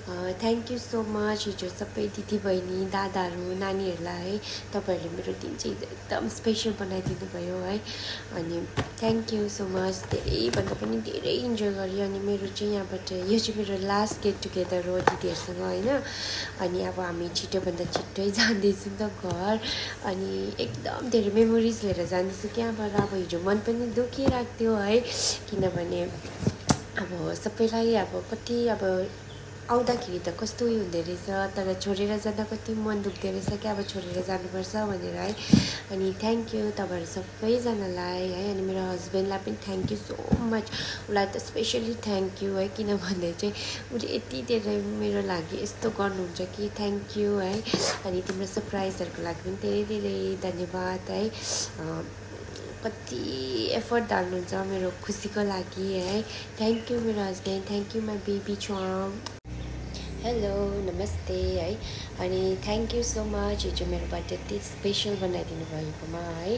Thank you so much हिजो सबै दिदीबहिनी दादाहरू नानीहरूलाई है तपाईँहरूले मेरो दिन चाहिँ एकदम स्पेसल बनाइदिनु भयो है। अनि थ्याङ्क यू सो मच। धेरैभन्दा पनि धेरै इन्जोय गरेँ। अनि मेरो चाहिँ यहाँबाट यो चाहिँ मेरो लास्ट गेट टुगेदर हो दिदीहरूसँग होइन। अनि अब हामी छिटोभन्दा छिट्टै जाँदैछौँ त घर। अनि एकदम धेरै मेमोरिज लिएर जाँदैछु त्यहाँबाट। अब हिजो मन पनि दुखिरहेको थियो है, किनभने अब सबैलाई अब कति अब आउँदाखेरि त कस्तो उयो हुँदो रहेछ, तर छोडेर जाँदा कति मन दुख्दो रहेछ क्या, अब छोडेर जानुपर्छ भनेर है। अनि थ्याङ्क यू तपाईँहरू सबैजनालाई है। अनि मेरो हस्बेन्डलाई पनि थ्याङ्क यू सो मच, उसलाई त स्पेसली थ्याङ्क यू है, किनभने चाहिँ उसले यति धेरै मेरो लागि यस्तो गर्नुहुन्छ कि थ्याङ्क यू है। अनि तिम्रो सरप्राइजहरूको लागि पनि धेरै धेरै धन्यवाद है। कति एफर्ट हाल्नुहुन्छ मेरो खुसीको लागि है। थ्याङ्क यू मेरो husband, thank you my baby Chang. Hello नमस्ते है। अनि थ्याङ्क यू सो मच हिजो मेरो बर्थडे यति स्पेसल बनाइदिनु भएकोमा है।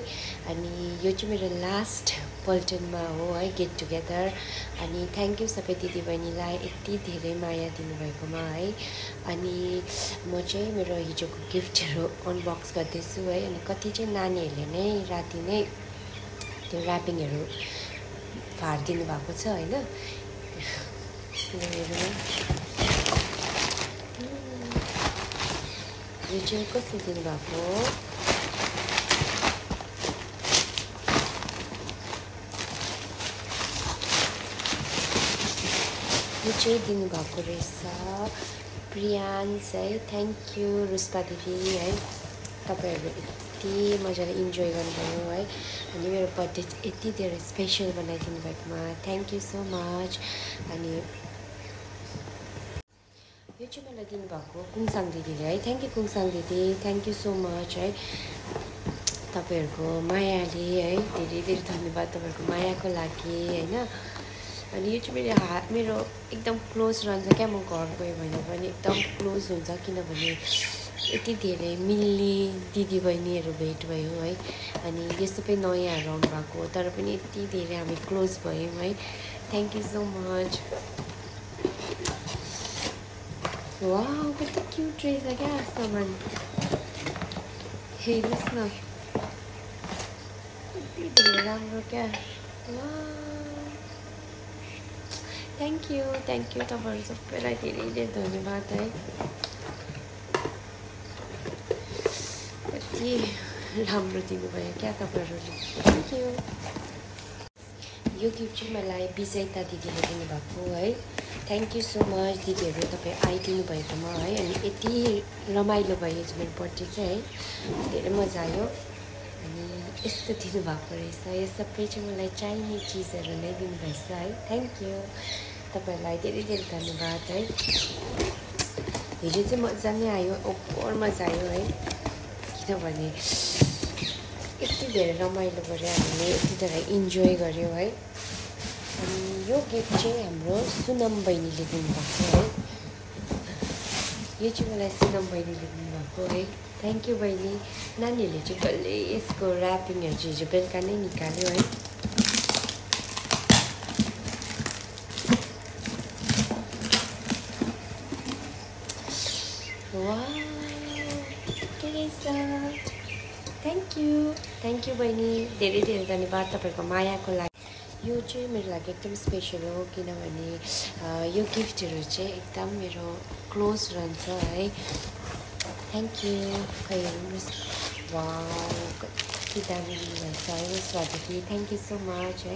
अनि यो चाहिँ मेरो लास्ट पल्टनमा हो है गेट टुगेदर। अनि थ्याङ्क यू सबै दिदीबहिनीलाई यति धेरै माया दिनुभएकोमा है। अनि म चाहिँ मेरो हिजोको गिफ्टहरू अनबक्स गर्दैछु है। अनि कति चाहिँ नानीहरूले नै राति नै त्यो ऱ्यापिङहरू फाडिदिनु भएको छ होइन। यो चाहिँ कसले दिनुभएको, यो चाहिँ दिनुभएको रहेछ प्रियान्स है। थ्याङ्क यू रुस्पा दिदी है, तपाईँहरू यति मजाले इन्जोय गर्नुभयो है। अनि मेरो बर्थडे यति धेरै स्पेसल बनाइदिनु भएकोमा थ्याङ्क यू सो मच। अनि यो चाहिँ मलाई दिनुभएको कुङसाङ दिदीले है। थ्याङ्क यू कुङसाङ दिदी, थ्याङ्क यू सो मच है। तपाईँहरूको मायाले है, धेरै धेरै धन्यवाद तपाईँहरूको मायाको लागि होइन। अनि यो चाहिँ मेरो एकदम क्लोज रहन्छ क्या, म घर गयो भने पनि एकदम क्लोज हुन्छ, किनभने यति धेरै मिल्ने दिदीबहिनीहरू भेट भयो है। अनि यो सबै नयाँहरू आउनुभएको, तर पनि यति धेरै हामी क्लोज भयौँ है। Thank you so much. Wow कति क्युट रहेछ क्या सामान, हेर्नुहोस् न यति धेरै राम्रो क्या। थ्याङ्क यू तपाईँहरू सबैलाई धेरै धेरै धन्यवाद है। कति राम्रो दिनुभयो क्या तपाईँहरूले, थ्याङ्क यू। यो गिफ्ट चाहिँ मलाई विजयता दिदीले दिनुभएको है। थ्याङ्क यू सो मच दिदीहरू, तपाईँ आइदिनु भएकोमा है। अनि यति रमाइलो भयो मेरो बर्थडे चाहिँ है, धेरै मजा आयो। अनि यस्तो दिनुभएको रहेछ, यो सबै चाहिँ मलाई चाहिने चिजहरू नै दिनुभएछ है। थ्याङ्क यू तपाईँहरूलाई धेरै धेरै धन्यवाद है। हिजो चाहिँ मजा नै आयो, ओभर मजा आयो है, किनभने यति धेरै रमाइलो गऱ्यो हामीले, यति धेरै इन्जोय गऱ्यौँ है। अनि यो गिफ्ट चाहिँ हाम्रो सुनम बहिनीले दिनुभएको है। यो चाहिँ मलाई सुनम बहिनीले दिनुभएको है। थ्याङ्क यू बहिनी। नानीहरूले चाहिँ डल्लै यसको ऱ्यापिङहरू चाहिँ हिजो बेलुका नै निकाल्यो है। वाउ के रहेछ, थ्याङ्क यू बहिनी, धेरै धेरै धन्यवाद तपाईँहरूको मायाको लागि। यो चाहिँ मेरो लागि एकदम स्पेसल हो, किनभने यो गिफ्टहरू चाहिँ एकदम मेरो क्लोज रहन्छ है। Thank you. खै हेर्नुहोस्, वाउ कति दामी दिनुभएछ है यसबाटदेखि, थ्याङ्क यू सो मच है।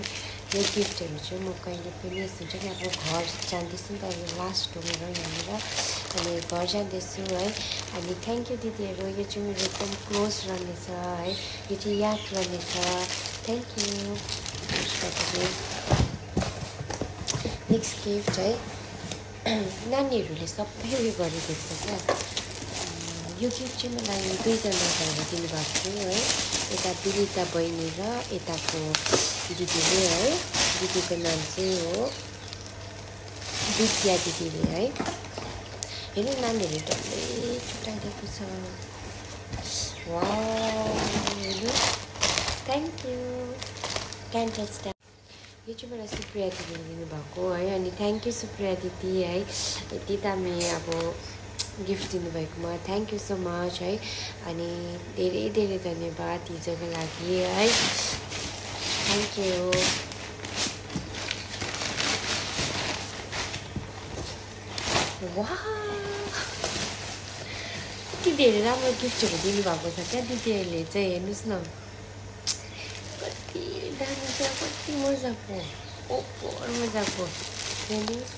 यो गिफ्टहरू चाहिँ म कहिले पनि यस्तो हुन्छ कि अब घर जाँदैछु नि त, यो लास्ट हो मेरो यहाँनिर, अनि घर जाँदैछु है। अनि थ्याङ्क यू दिदीहरू, यो चाहिँ मेरो एकदम क्लोज रहनेछ है, यो चाहिँ याद रहनेछ। Thank you. नेक्स्ट गिफ्ट है, नानीहरूले सबै उयो गरिदिएको क्या। यो गिफ्ट चाहिँ मलाई दुईजना भएर दिनुभएको थियो है, यता दिलिता बहिनी र यताको दिदीले है। दिदीको नाम चाहिँ हो विद्या दिदीले है। हेर्नु नानीहरूले डल्लै छुट्याइदिएको छ। वाउ हेर्नु, thank you. Can touch that. यो चाहिँ मलाई सुप्रिया दिदीले दिनुभएको है। अनि थ्याङ्क यू सुप्रिया दिदी है, यति दामी अब गिफ्ट दिनुभएकोमा थ्याङ्क यू सो मच है। अनि धेरै धेरै धन्यवाद हिजोको लागि है, थ्याङ्क यू। वाह, कति धेरै राम्रो गिफ्टहरू दिनुभएको छ क्या दिदीहरूले चाहिँ, हेर्नुहोस् न कति दामी छ, कति मजाको, ओभर मजाको, हेर्नुहोस्।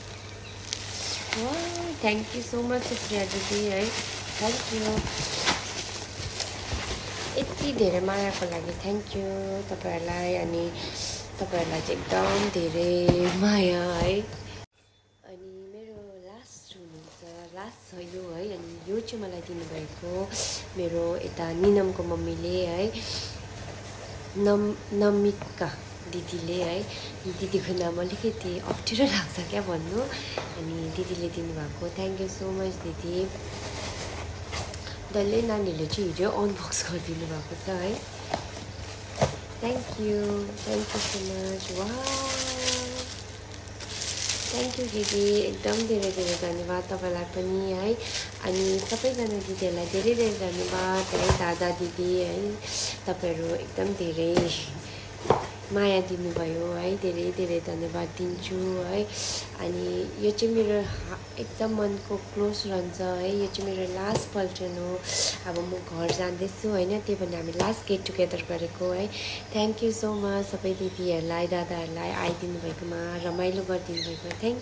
वाह, thank you so much Supriya दिदी है, थ्याङ्क यू। यति धेरै मायाको लागि थ्याङ्क यू तपाईँहरूलाई। अनि तपाईँहरूलाई चाहिँ एकदम धेरै माया है। अनि मेरो लास्ट हुनुहुन्छ, लास्ट छ यो है। अनि यो चाहिँ मलाई दिनुभएको मेरो यता निनमको मम्मीले है, नमिका दिदीले है। दिदीको नाम अलिकति अप्ठ्यारो लाग्छ क्या भन्नु। अनि दिदीले दिनुभएको, थ्याङ्क यू सो मच दिदी। डल्लै नानीहरूले चाहिँ हिजो अनबक्स गरिदिनु भएको छ है, थ्याङ्क यू सो मच। वाह, थ्याङ्क यू दिदी, एकदम धेरै धेरै धन्यवाद तपाईँलाई पनि है। अनि सबैजना दिदीहरूलाई धेरै धेरै धन्यवाद है, दादा दिदी है, तपाईँहरू एकदम धेरै माया दिनुभयो है, धेरै धेरै धन्यवाद दिन्छु है। अनि यो चाहिँ मेरो एकदम मनको क्लोज रहन्छ है। यो चाहिँ मेरो लास्ट पल्टन हो, अब म घर जाँदैछु होइन, त्यही भएर हामी लास्ट गेट टुगेदर गरेको है। थ्याङ्क यू सो मच सबै दिदीहरूलाई, दादाहरूलाई आइदिनु भएकोमा, रमाइलो गरिदिनु भएकोमा, थ्याङ्क